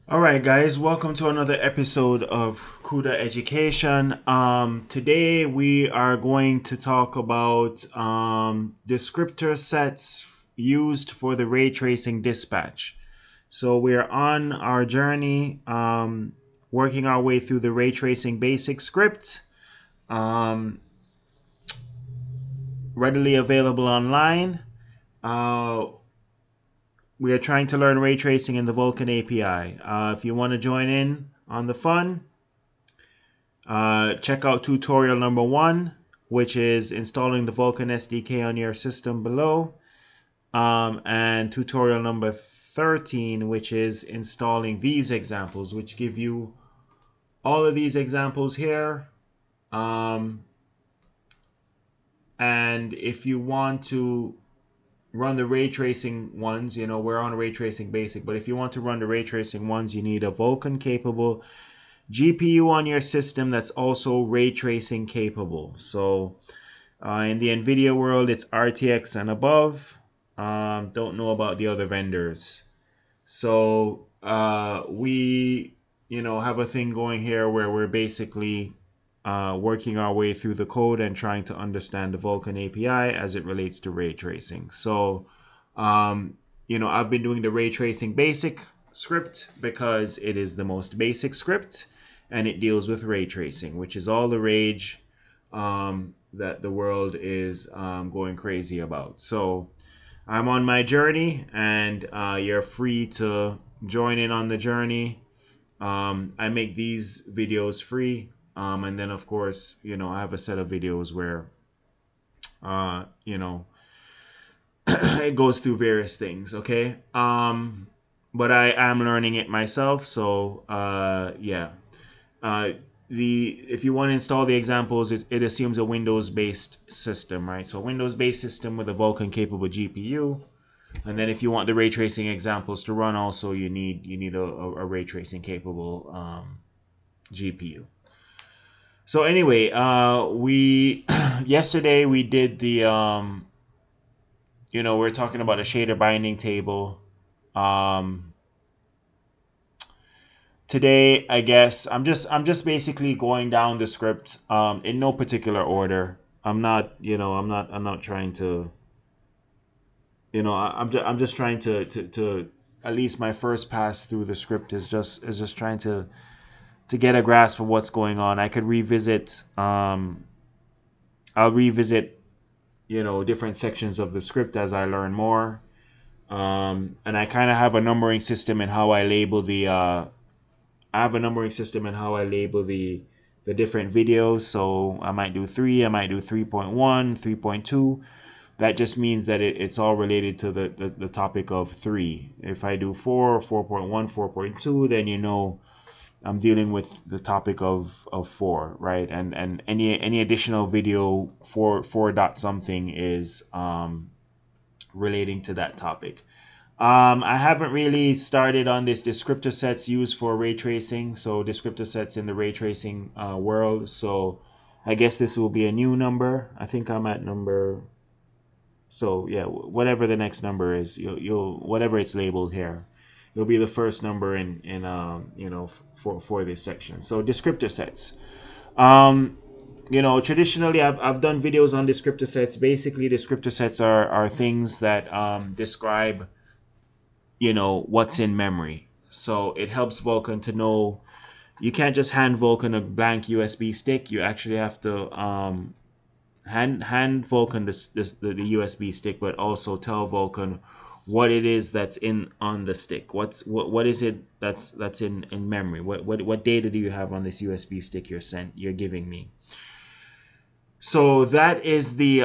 All right, guys, welcome to another episode of CUDA Education. Today we are going to talk about descriptor sets used for the ray tracing dispatch. So we are on our journey, working our way through the ray tracing basic script, um, readily available online. Uh, we are trying to learn ray tracing in the Vulkan API. If you want to join in on the fun, check out tutorial number 1, which is installing the Vulkan SDK on your system below, and tutorial number 13, which is installing these examples, which give you all of these examples here. Um, and if you want to run the ray tracing ones, we're on ray tracing basic, but if you want to run the ray tracing ones, you need a Vulkan-capable GPU on your system that's also ray tracing capable. So in the NVIDIA world, it's RTX and above. Don't know about the other vendors. So we, have a thing going here where we're basically working our way through the code and trying to understand the Vulkan API as it relates to ray tracing. So, I've been doing the ray tracing basic script because it is the most basic script and it deals with ray tracing, which is all the rage that the world is going crazy about. So I'm on my journey, and you're free to join in on the journey. I make these videos free, and then of course, I have a set of videos where, uh, you know, it goes through various things. Okay, but I am learning it myself, so yeah. Uh, the If you want to install the examples, it assumes a Windows-based system, right? So Windows-based system with a Vulkan-capable GPU, and then if you want the ray tracing examples to run, also you need a ray tracing capable GPU. So anyway, we yesterday we did the we're talking about a shader binding table. Um, Today, I guess I'm just basically going down the script in no particular order. I'm not trying to I'm just trying to at least my first pass through the script is just trying to get a grasp of what's going on. I could revisit I'll revisit different sections of the script as I learn more. And I kind of have a numbering system in how I label the I have a numbering system in how I label the different videos. So I might do 3, I might do 3.1, 3.2. That just means that it's all related to the topic of 3. If I do 4, 4.1, 4.2, then I'm dealing with the topic of 4, right? And any additional video for dot something is relating to that topic. I haven't really started on this descriptor sets used for ray tracing. So descriptor sets in the ray tracing world. So I guess this will be a new number. I think I'm at number. So yeah, whatever the next number is, you'll whatever it's labeled here, it'll be the first number in for this section. So descriptor sets. Um, traditionally I've done videos on descriptor sets. Basically, descriptor sets are things that describe what's in memory. So it helps Vulkan to know you can't just hand Vulkan a blank USB stick. You actually have to hand Vulkan the USB stick, but also tell Vulkan what it is that's in on the stick. What is it that's in memory? What data do you have on this USB stick you're giving me? So that is the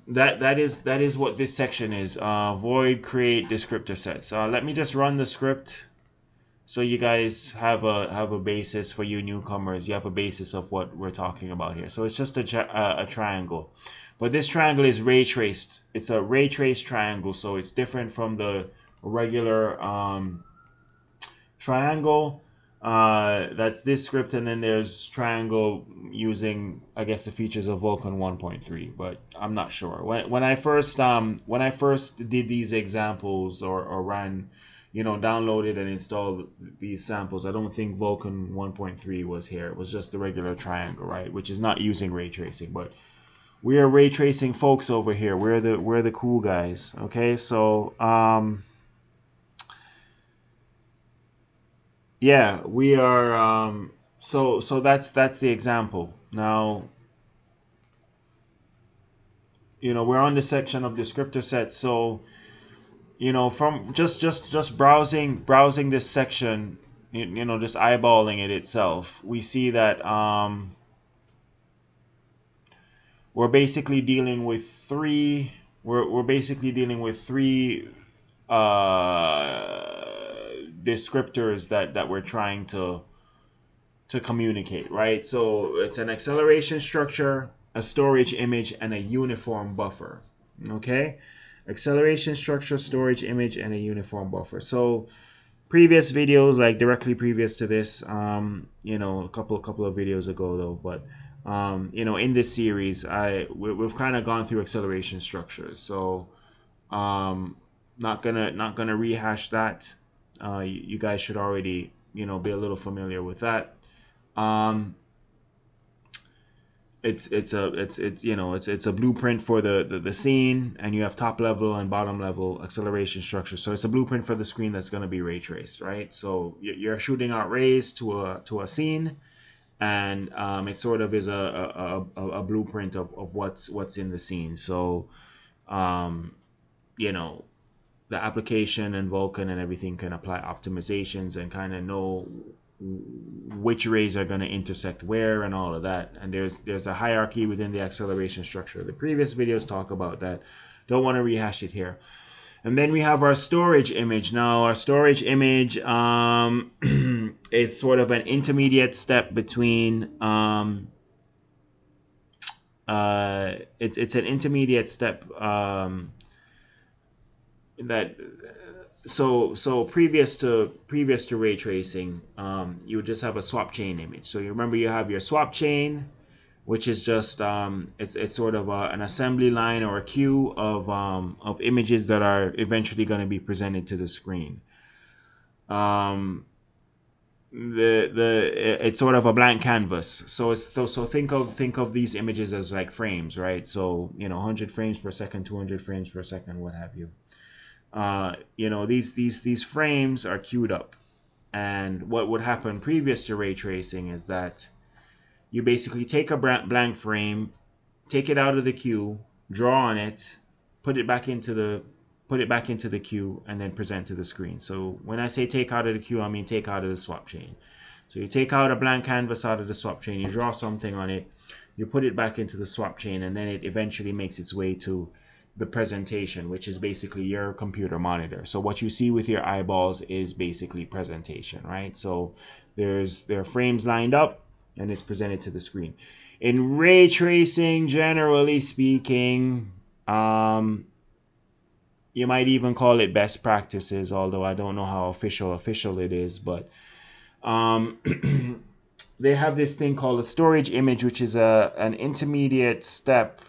that is what this section is. Void create descriptor sets. Let me just run the script so you guys have a basis. For you newcomers, you have a basis of what we're talking about here. So it's just a triangle, but this triangle is ray traced. It's a ray traced triangle, so it's different from the regular triangle. That's this script, and then there's triangle using, I guess, the features of Vulkan 1.3, but I'm not sure. When I first did these examples or ran downloaded and installed these samples. I don't think Vulkan 1.3 was here. It was just the regular triangle, right? Which is not using ray tracing, but we are ray tracing folks over here. We're the cool guys. Okay, so yeah, we are so that's the example. Now, we're on the section of descriptor sets. So, from just browsing this section, just eyeballing it itself, we see that we're basically dealing with three we're basically dealing with three descriptors that we're trying to communicate, right? So it's an acceleration structure, a storage image, and a uniform buffer. Okay, acceleration structure, storage image, and a uniform buffer. So previous videos, like directly previous to this, a couple of videos ago though, but in this series, we've kind of gone through acceleration structures. So not gonna rehash that. You guys should already be a little familiar with that. It's a blueprint for the scene, and you have top level and bottom level acceleration structure. So it's a blueprint for the screen that's going to be ray traced, right? So you're shooting out rays to a scene, and it sort of is a blueprint of what's in the scene. So you know the application and Vulkan and everything can apply optimizations and kind of know which rays are going to intersect where and all of that. And there's a hierarchy within the acceleration structure. The previous videos talk about that. Don't want to rehash it here. And then we have our storage image. Now our storage image is sort of an intermediate step between it's an intermediate step that so previous to ray tracing, you would just have a swap chain image. So you remember you have your swap chain, which is just it's sort of an assembly line or a queue of images that are eventually going to be presented to the screen. It's sort of a blank canvas. So think of these images as like frames, right? So 100 frames per second, 200 frames per second, what have you. These frames are queued up, and what would happen previous to ray tracing is that you basically take a blank frame, take it out of the queue, draw on it, put it back into the queue, and then present to the screen. So when I say take out of the queue, I mean take out of the swap chain. So you take out a blank canvas out of the swap chain, you draw something on it, you put it back into the swap chain, and then it eventually makes its way to the presentation, which is basically your computer monitor. So what you see with your eyeballs is basically presentation, right? So there are frames lined up, and it's presented to the screen. In ray tracing, generally speaking, you might even call it best practices, although I don't know how official it is, but they have this thing called a storage image, which is an intermediate step.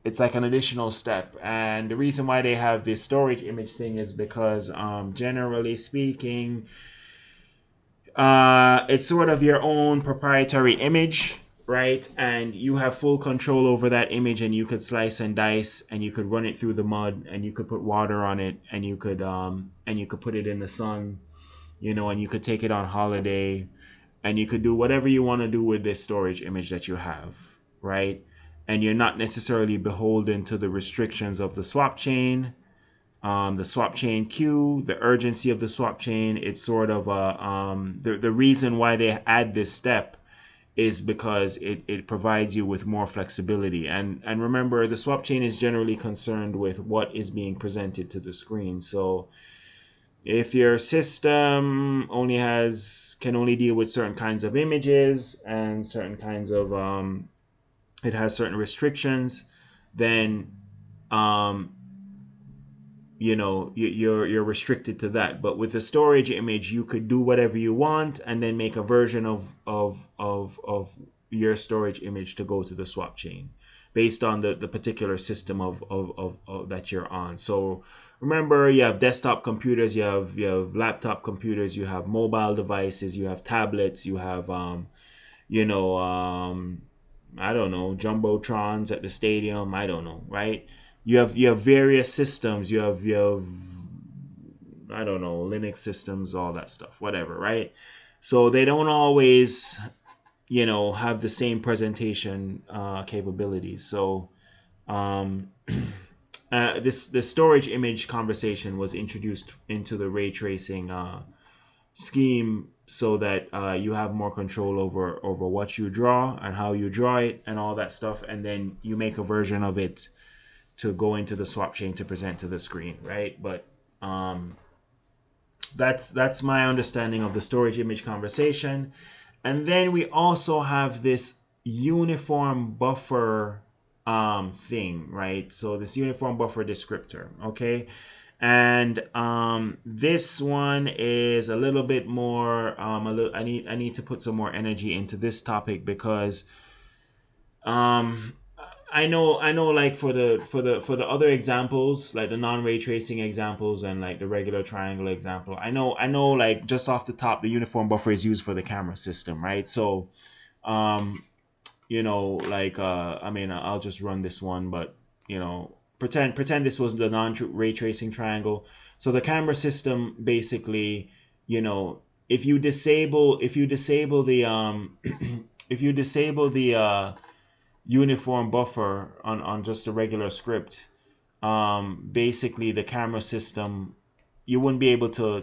It's like an additional step, and the reason why they have this storage image thing is because generally speaking, it's sort of your own proprietary image, right? And you have full control over that image, and you could slice and dice, and you could run it through the mud, and you could put water on it, and you could put it in the sun, and you could take it on holiday, and you could do whatever you want to do with this storage image that you have, right? And you're not necessarily beholden to the restrictions of the swap chain, the swap chain queue, the urgency of the swap chain. It's sort of the reason why they add this step is because it provides you with more flexibility. And remember, the swap chain is generally concerned with what is being presented to the screen. So if your system can only deal with certain kinds of images and certain kinds of it has certain restrictions, then you're restricted to that. But with the storage image, you could do whatever you want and then make a version of your storage image to go to the swap chain. based on the particular system of that you're on. So remember, you have desktop computers, you have laptop computers, you have mobile devices, you have tablets, you have you know I don't know, jumbotrons at the stadium. I don't know, right? You have various systems. You have I don't know, Linux systems, all that stuff, whatever, right? So they don't always, have the same presentation capabilities. So this storage image conversation was introduced into the ray tracing scheme so that you have more control over what you draw and how you draw it and all that stuff, and then you make a version of it to go into the swap chain to present to the screen, right? But that's my understanding of the storage image conversation. And then we also have this uniform buffer thing, right? So this uniform buffer descriptor, okay? And this one is a little bit more. I need to put some more energy into this topic because um, I know like for the other examples, like the non-ray tracing examples and like the regular triangle example, I know like just off the top the uniform buffer is used for the camera system, right? So like I mean, I'll just run this one, but pretend this was the non-ray tracing triangle. So the camera system basically, if you disable the if you disable the uniform buffer on just a regular script, basically the camera system, you wouldn't be able to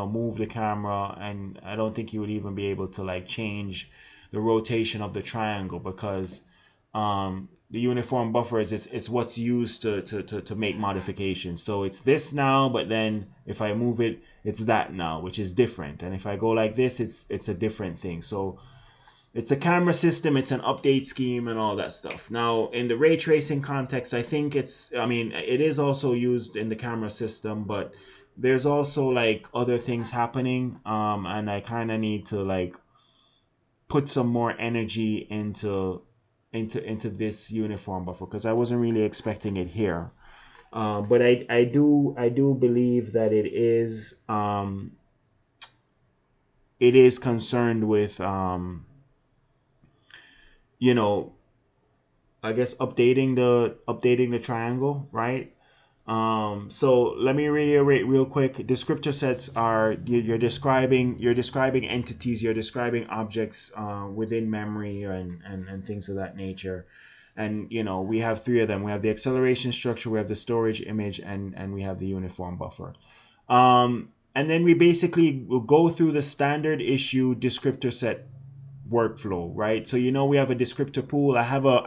move the camera, and I don't think you would even be able to like change the rotation of the triangle because the uniform buffer is it's what's used to make modifications. So it's this now, but then if I move it, it's that now, which is different. And if I go like this, it's a different thing. So it's a camera system, it's an update scheme, and all that stuff. Now, in the ray tracing context, I think it is also used in the camera system, but there's also like other things happening, and I kind of need to like put some more energy into this uniform buffer because I wasn't really expecting it here. But I do believe that it is concerned with I guess updating the triangle, right? So let me reiterate real quick. Descriptor sets are you're describing entities, you're describing objects within memory and things of that nature. And we have three of them. We have the acceleration structure, we have the storage image, and we have the uniform buffer. And then we basically will go through the standard issue descriptor set workflow, right? So we have a descriptor pool. I have a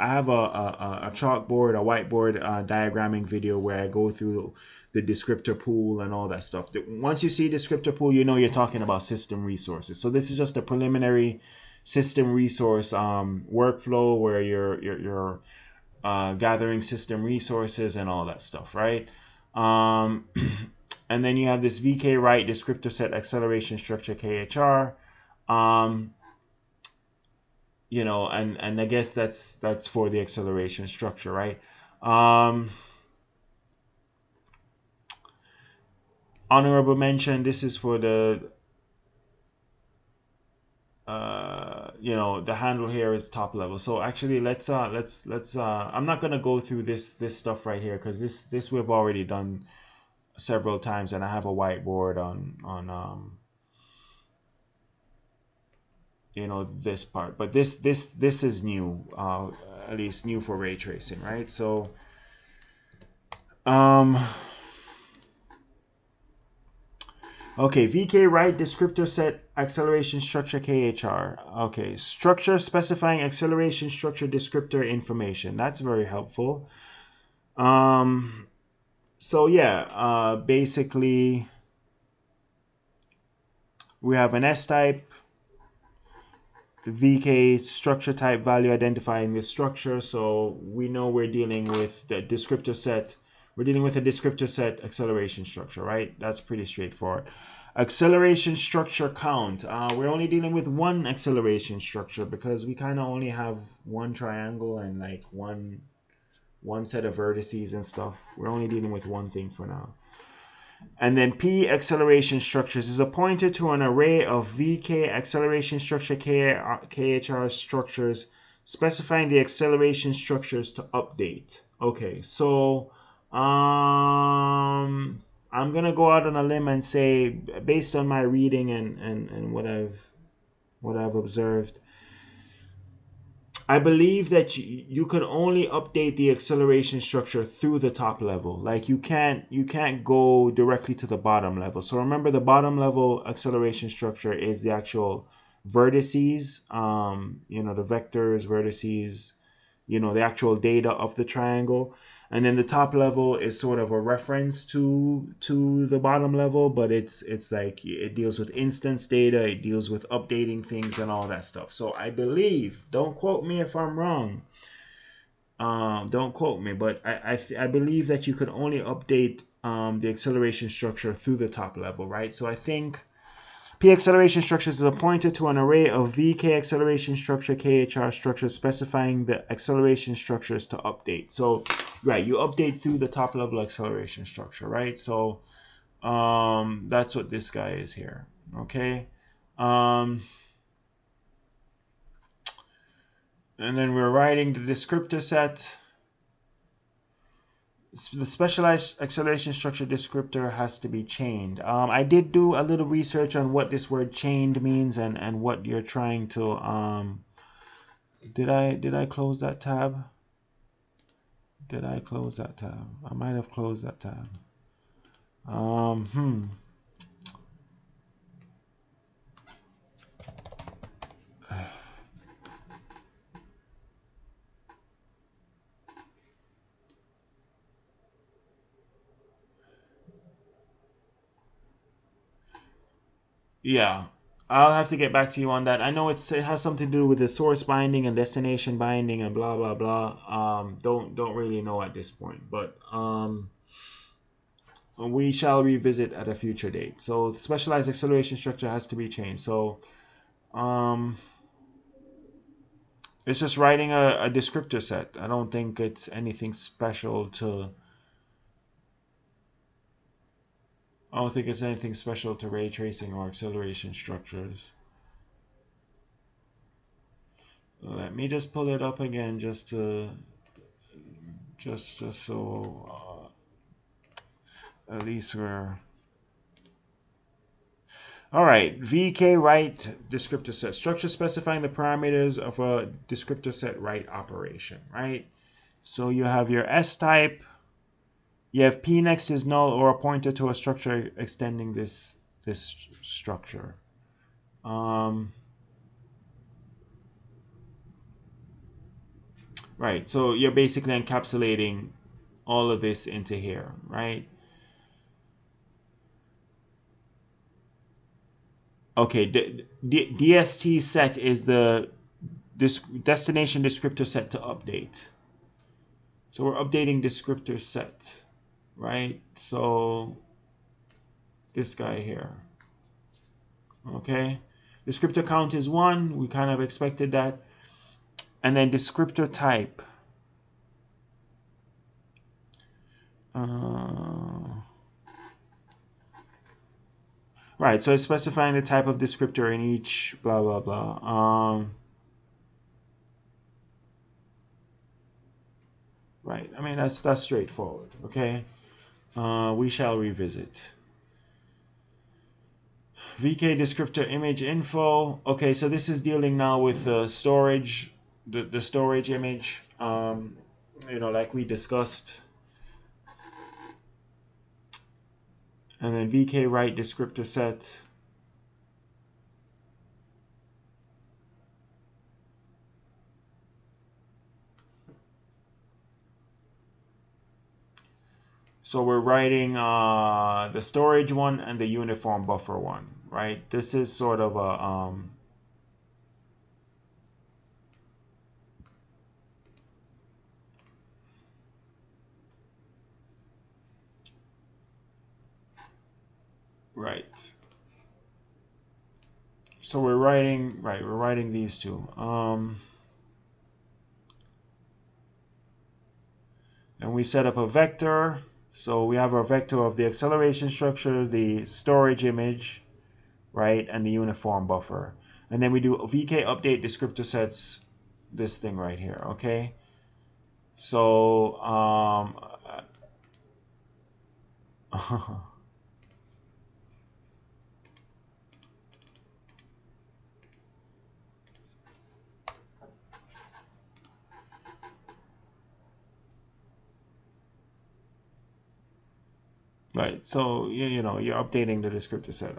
chalkboard, a whiteboard diagramming video where I go through the descriptor pool and all that stuff. Once you see descriptor pool, you're talking about system resources. So this is just a preliminary system resource workflow where you're gathering system resources and all that stuff, right? And then you have this VK write descriptor set acceleration structure KHR. And I guess that's for the acceleration structure, right? Honorable mention. This is for the the handle here is top level. So actually, let's I'm not gonna go through this stuff right here because this we've already done several times, and I have a whiteboard on this part, but this is new, at least new for ray tracing, right? So okay, VK write descriptor set acceleration structure KHR. Okay, structure specifying acceleration structure descriptor information. That's very helpful. So yeah, basically we have an S type, VK structure type value identifying this structure. So we know we're dealing with the descriptor set We're dealing with a descriptor set acceleration structure, right? That's pretty straightforward. Acceleration structure count. We're only dealing with one acceleration structure because we kind of only have one triangle and like one set of vertices and stuff. We're only dealing with one thing for now. And then P acceleration structures is a pointer to an array of VK acceleration structure KHR structures, specifying the acceleration structures to update. Okay, so I'm gonna go out on a limb and say, based on my reading and what I've observed, I believe that you can only update the acceleration structure through the top level. Like you can't go directly to the bottom level. So remember, the bottom level acceleration structure is the actual vertices, the vectors, vertices, the actual data of the triangle. And then the top level is sort of a reference to the bottom level, but it's like it deals with instance data, it deals with updating things and all that stuff. So I believe, don't quote me if I'm wrong, don't quote me, but I believe that you could only update the acceleration structure through the top level, right? So I think P acceleration structures is a pointer to an array of VK acceleration structure KHR structures, specifying the acceleration structures to update. So, right, you update through the top level acceleration structure, right? So, that's what this guy is here. Okay. And then we're writing the descriptor set. The specialized acceleration structure descriptor has to be chained. I did do a little research on what this word chained means and what you're trying to did I close that tab? Did I close that tab? I might have closed that tab. Yeah, I'll have to get back to you on that. I know it has something to do with the source binding and destination binding and blah blah blah. Don't really know at this point, but we shall revisit at a future date. So the specialized acceleration structure has to be changed. So it's just writing a descriptor set. I don't think it's anything special to. I don't think it's anything special to ray tracing or acceleration structures. Let me just pull it up again, just so at least we're. All right, VK write descriptor set. Structure specifying the parameters of a descriptor set write operation, right? So you have your S type. You have P next is null or a pointer to a structure extending this structure. Right, so you're basically encapsulating all of this into here, right? Okay, DST set is the destination descriptor set to update. So we're updating descriptor set, right? So this guy here, okay? Descriptor count is 1. We kind of expected that. And then descriptor type. Right, so it's specifying the type of descriptor in each blah, blah, blah. Right, I mean, that's straightforward, okay? We shall revisit. VK descriptor image info. Okay, so this is dealing now with the storage, the storage image, like we discussed. And then VK write descriptor set. So we're writing the storage one and the uniform buffer one, right? This is sort of a Right. So we're writing these two. And we set up a vector. So we have our vector of the acceleration structure, the storage image, right, and the uniform buffer. And then we do VK update descriptor sets, this thing right here, okay? So, right, so, you know, you're updating the descriptor set.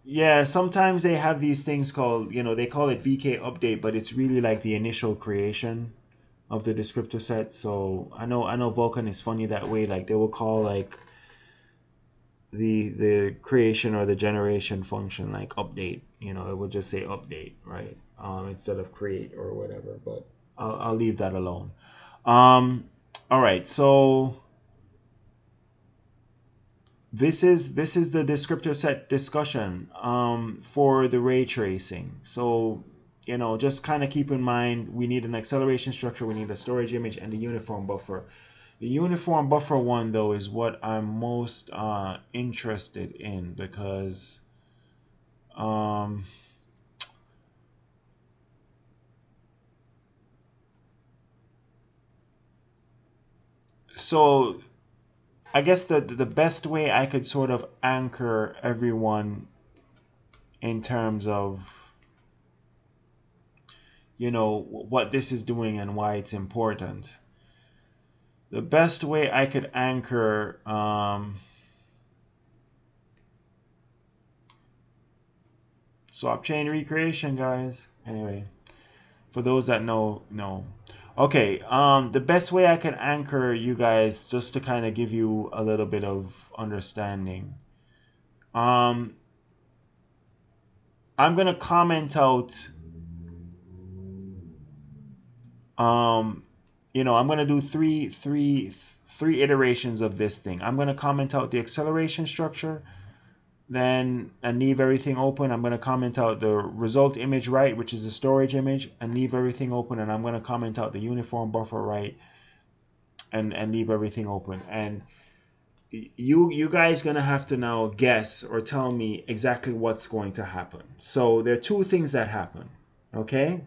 Yeah, sometimes they have these things called, you know, they call it VK update, but it's really like the initial creation of the descriptor set. So I know Vulkan is funny that way. Like they will call like the creation or the generation function like update. You know, it would just say update, right? Instead of create or whatever. But I'll leave that alone. All right, so this is the descriptor set discussion for the ray tracing. So you know, just kind of keep in mind we need an acceleration structure, we need a storage image, and the uniform buffer. The uniform buffer one though is what I'm most interested in because um, so I guess the best way I could sort of anchor everyone in terms of you know what this is doing and why it's important. The best way I could anchor swap chain recreation, guys. Anyway, for those that know. Okay, the best way I can anchor you guys just to kind of give you a little bit of understanding. Um I'm gonna comment out um you know, I'm gonna do three iterations of this thing. I'm gonna comment out the acceleration structure, then and leave everything open. I'm going to comment out the result image right, which is the storage image, and leave everything open. And I'm going to comment out the uniform buffer right, and leave everything open. And you guys going to have to now guess or tell me exactly what's going to happen. So there are two things that happen. Okay,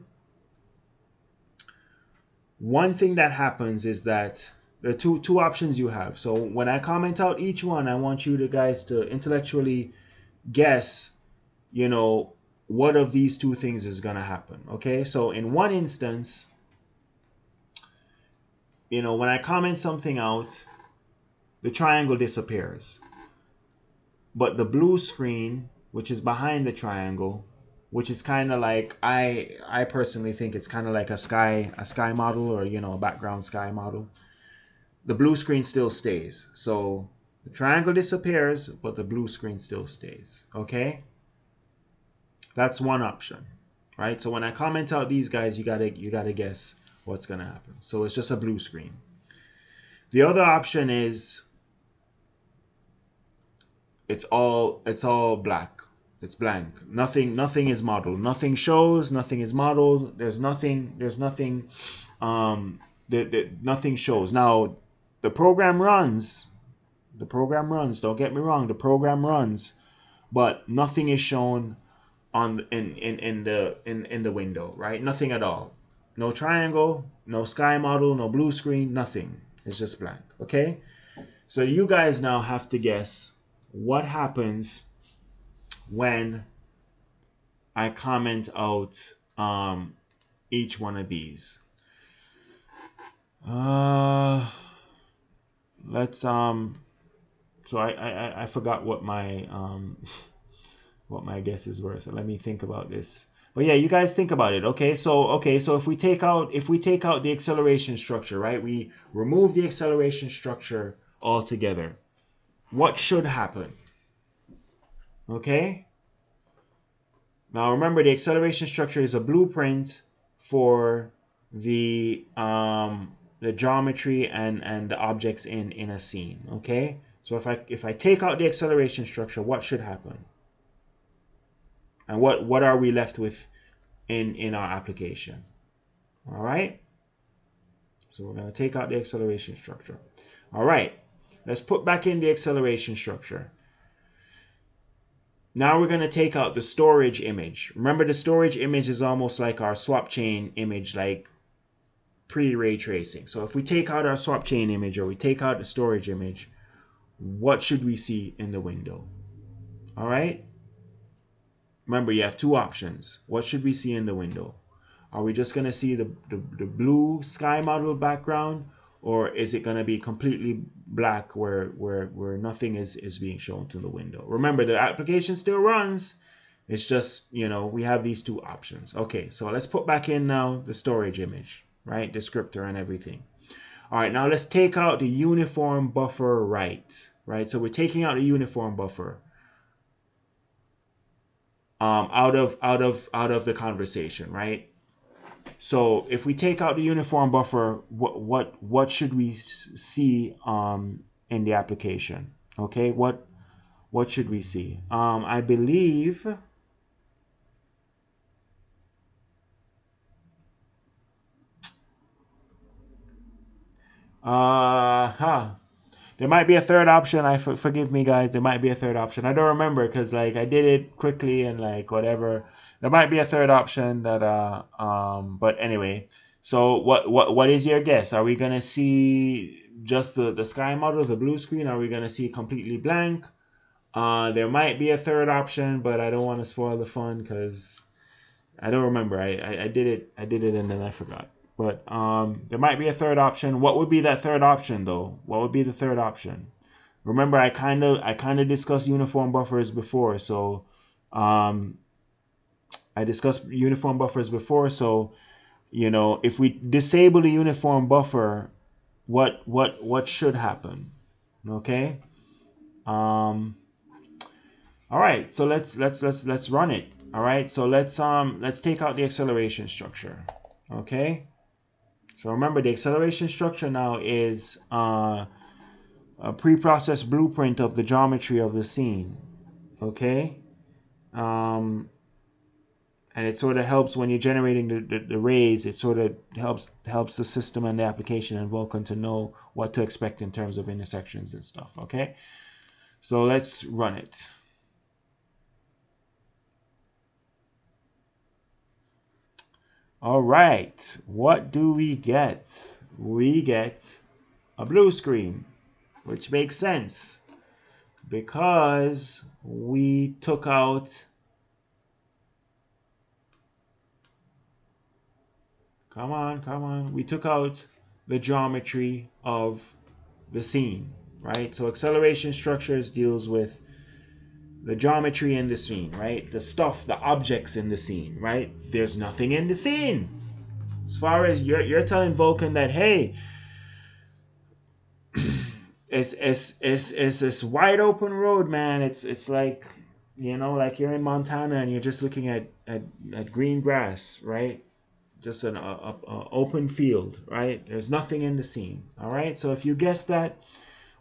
one thing that happens is that there are two options you have. So when I comment out each one, I want you guys to intellectually guess, you know, what of these two things is going to happen. Okay, so in one instance, you know, when I comment something out, the triangle disappears, but the blue screen, which is behind the triangle, which is kind of like I personally think it's kind of like a sky model, or you know, a background sky model. The blue screen still stays. So the triangle disappears, but the blue screen still stays. Okay, that's one option, right? So when I comment out these guys, you gotta guess what's gonna happen. So it's just a blue screen. The other option is it's all black. It's blank. Nothing is modeled. Nothing shows. Nothing is modeled. There's nothing. Nothing shows. Now, the program runs. The program runs. Don't get me wrong. The program runs, but nothing is shown on in the window, right? Nothing at all. No triangle, no sky model, no blue screen, nothing. It's just blank. Okay? So you guys now have to guess what happens when I comment out each one of these. Uh let's so I forgot what my guesses were. So let me think about this. But yeah, you guys think about it. Okay, so if we take out the acceleration structure, right? We remove the acceleration structure altogether. What should happen? Okay? Now remember, the acceleration structure is a blueprint for the the geometry and the objects in a scene. Okay, so if I take out the acceleration structure, what should happen? And what are we left with in our application? All right, so we're going to take out the acceleration structure. All right, let's put back in the acceleration structure. Now we're going to take out the storage image. Remember, the storage image is almost like our swap chain image, like pre-ray tracing. So if we take out our swap chain image or we take out the storage image, what should we see in the window? All right. Remember, you have two options. What should we see in the window? Are we just going to see the blue sky model background, or is it going to be completely black where nothing is being shown to the window? Remember, the application still runs. It's just, we have these two options. Okay, so let's put back in now the storage image, right? Descriptor and everything. All right, now let's take out the uniform buffer right? So we're taking out the uniform buffer out of the conversation, right? So if we take out the uniform buffer, what should we see in the application? Okay, what should we see? I believe there might be a third option. Forgive me, guys. There might be a third option. I don't remember because like I did it quickly and like whatever. There might be a third option that But anyway, so what is your guess? Are we gonna see just the sky model, the blue screen? Are we gonna see completely blank? There might be a third option, but I don't want to spoil the fun because I don't remember. I did it. I did it and then I forgot. But there might be a third option. What would be that third option though? What would be the third option? Remember, I kind of discussed uniform buffers before. So I discussed uniform buffers before. So if we disable the uniform buffer, what should happen? Okay. All right. So let's run it. All right. So let's take out the acceleration structure. Okay. So remember, the acceleration structure now is a pre-processed blueprint of the geometry of the scene. Okay. And it sort of helps when you're generating the rays. It sort of helps the system and the application and Vulkan to know what to expect in terms of intersections and stuff. Okay. So let's run it. All right. What do we get? We get a blue screen, which makes sense because we took out, come on, we took out the geometry of the scene, right? So acceleration structures deals with the geometry in the scene, right? The stuff, the objects in the scene, right? There's nothing in the scene. As far as you're telling Vulkan that, hey, it's this wide open road, man. It's like, like you're in Montana and you're just looking at green grass, right? Just an open field, right? There's nothing in the scene. All right. So if you guessed that,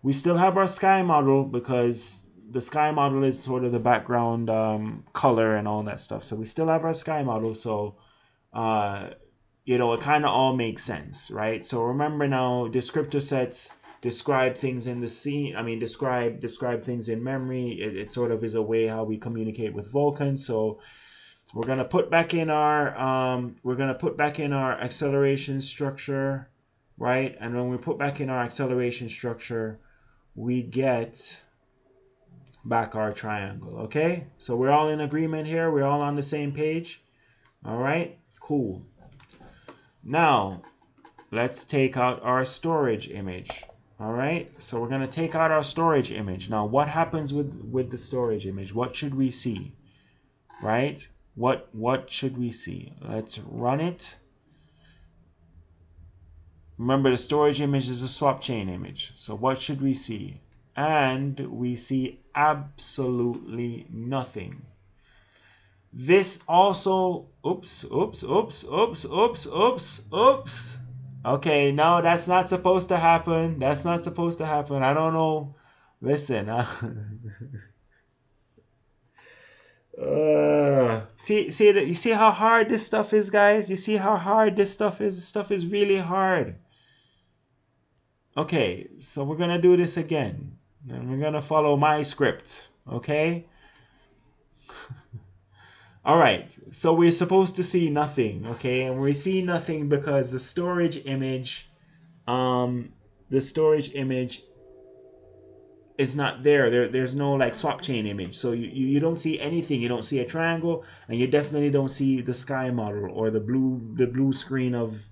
we still have our sky model because the sky model is sort of the background color and all that stuff. So we still have our sky model. So it kind of all makes sense, right? So remember now, descriptor sets describe things in the scene. I mean, describe things in memory. It sort of is a way how we communicate with Vulkan. So we're gonna put back in our acceleration structure, right? And when we put back in our acceleration structure, we get back our triangle. Okay, so we're all in agreement here. We're all on the same page. All right, cool. Now let's take out our storage image. All right, so we're gonna take out our storage image. Now, what happens with the storage image? What should we see? Right? What should we see? Let's run it. Remember, the storage image is a swap chain image. So what should we see? And we see absolutely nothing. This also, oops. Okay, no, that's not supposed to happen. That's not supposed to happen. I don't know. Listen, you see how hard this stuff is, guys. You see how hard this stuff is. This stuff is really hard. Okay, so we're gonna do this again, and we're gonna follow my script. Okay. All right. So we're supposed to see nothing. Okay, and we see nothing because um, the storage image is not there. There's no like swap chain image. So you don't see anything. You don't see a triangle, and you definitely don't see the sky model or the blue screen of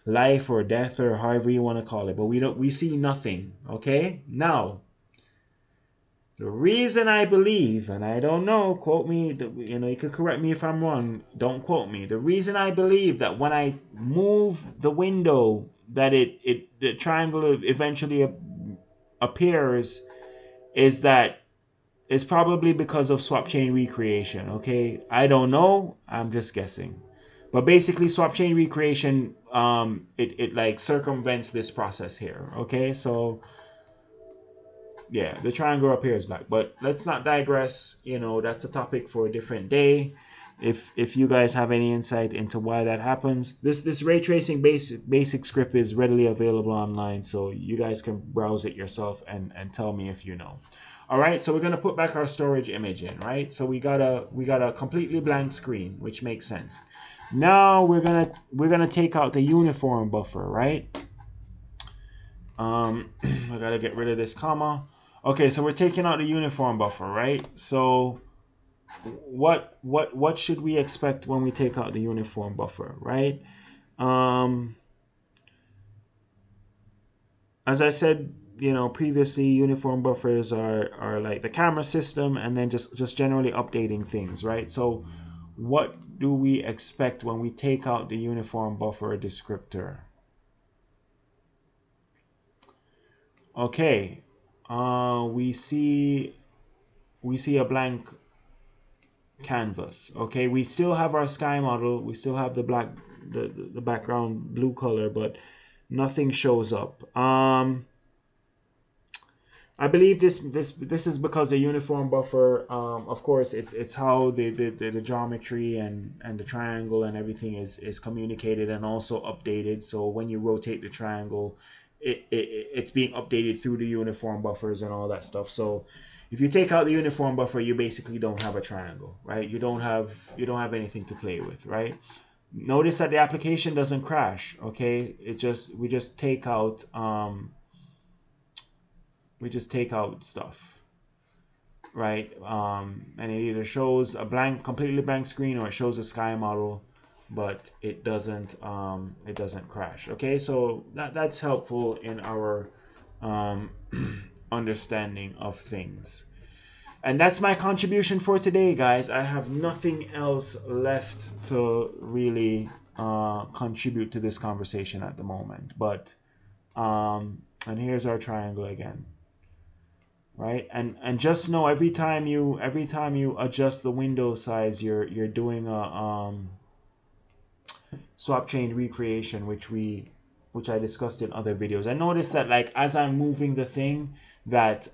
life or death or however you want to call it. But we see nothing. Okay? Now, the reason I believe, and I don't know, quote me, you could correct me if I'm wrong, don't quote me. The reason I believe that when I move the window that the triangle eventually appears is that it's probably because of swap chain recreation. Okay, I don't know. I'm just guessing, but basically, swap chain recreation it like circumvents this process here. Okay, so yeah, the triangle appears black, but let's not digress. That's a topic for a different day. If you guys have any insight into why that happens, this ray tracing basic script is readily available online, so you guys can browse it yourself and tell me if you know. All right, so we're gonna put back our storage image in, right? So we got a completely blank screen, which makes sense. Now we're gonna take out the uniform buffer, right? I gotta get rid of this comma. Okay, so we're taking out the uniform buffer, right? So what should we expect when we take out the uniform buffer, right? Um, as I said, previously, uniform buffers are like the camera system, and then just generally updating things, right? So what do we expect when we take out the uniform buffer descriptor? Okay, we see a blank canvas. Okay, we still have our sky model. We still have the background blue color, but nothing shows up. I believe this is because the uniform buffer. Of course, it's how the geometry and the triangle and everything is communicated and also updated. So when you rotate the triangle, it's being updated through the uniform buffers and all that stuff. So if you take out the uniform buffer, you basically don't have a triangle, right? You don't have anything to play with, right? Notice that the application doesn't crash. Okay, we just take out stuff, right? And it either shows a completely blank screen, or it shows a sky model, but it doesn't crash. Okay, so that's helpful in our um, understanding of things. And that's my contribution for today, guys. I have nothing else left to really contribute to this conversation at the moment. But and here's our triangle again, right? And just know every time you adjust the window size, you're doing a swap chain recreation, which I discussed in other videos. I noticed that like as I'm moving the thing that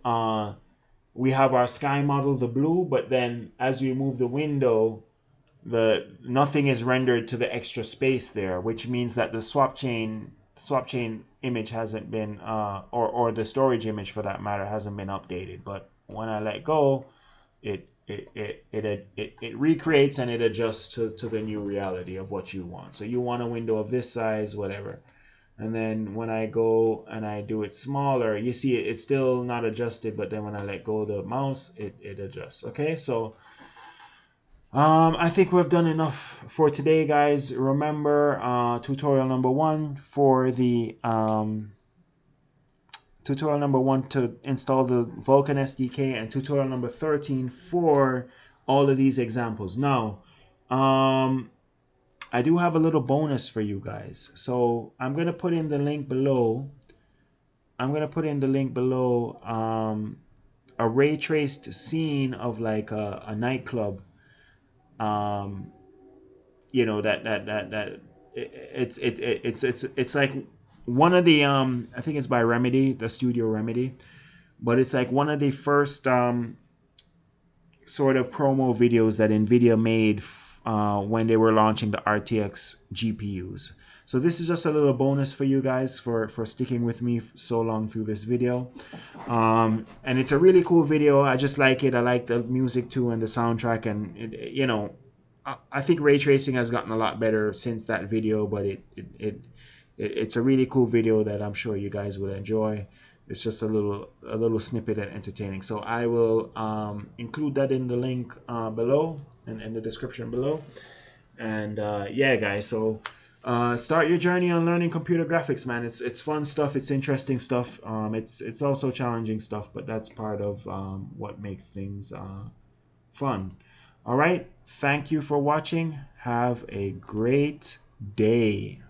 we have our sky model, the blue, but then as we move the window, the nothing is rendered to the extra space there, which means that the swap chain image hasn't been or the storage image for that matter hasn't been updated. But when I let go, it recreates and it adjusts to the new reality of what you want. So you want a window of this size, whatever. And then when I go and I do it smaller, you see it's still not adjusted, but then when I let go of the mouse, it adjusts. Okay, so I think we've done enough for today, guys. Remember, tutorial number one to install the Vulkan SDK, and tutorial number 13 for all of these examples. Now, I do have a little bonus for you guys. So I'm going to put in the link below. A ray traced scene of like a nightclub. That it's like one of the I think it's by Remedy, the studio Remedy, but it's like one of the first sort of promo videos that Nvidia made when they were launching the RTX GPUs. So this is just a little bonus for you guys for sticking with me so long through this video. And it's a really cool video. I just like it. I like the music too and the soundtrack. And you know, I think ray tracing has gotten a lot better since that video. But it's a really cool video that I'm sure you guys will enjoy. It's just a little snippet and entertaining. So I will include that in the link below and in the description below. And yeah, guys. So start your journey on learning computer graphics, man. It's fun stuff. It's interesting stuff. It's also challenging stuff, but that's part of what makes things fun. All right. Thank you for watching. Have a great day.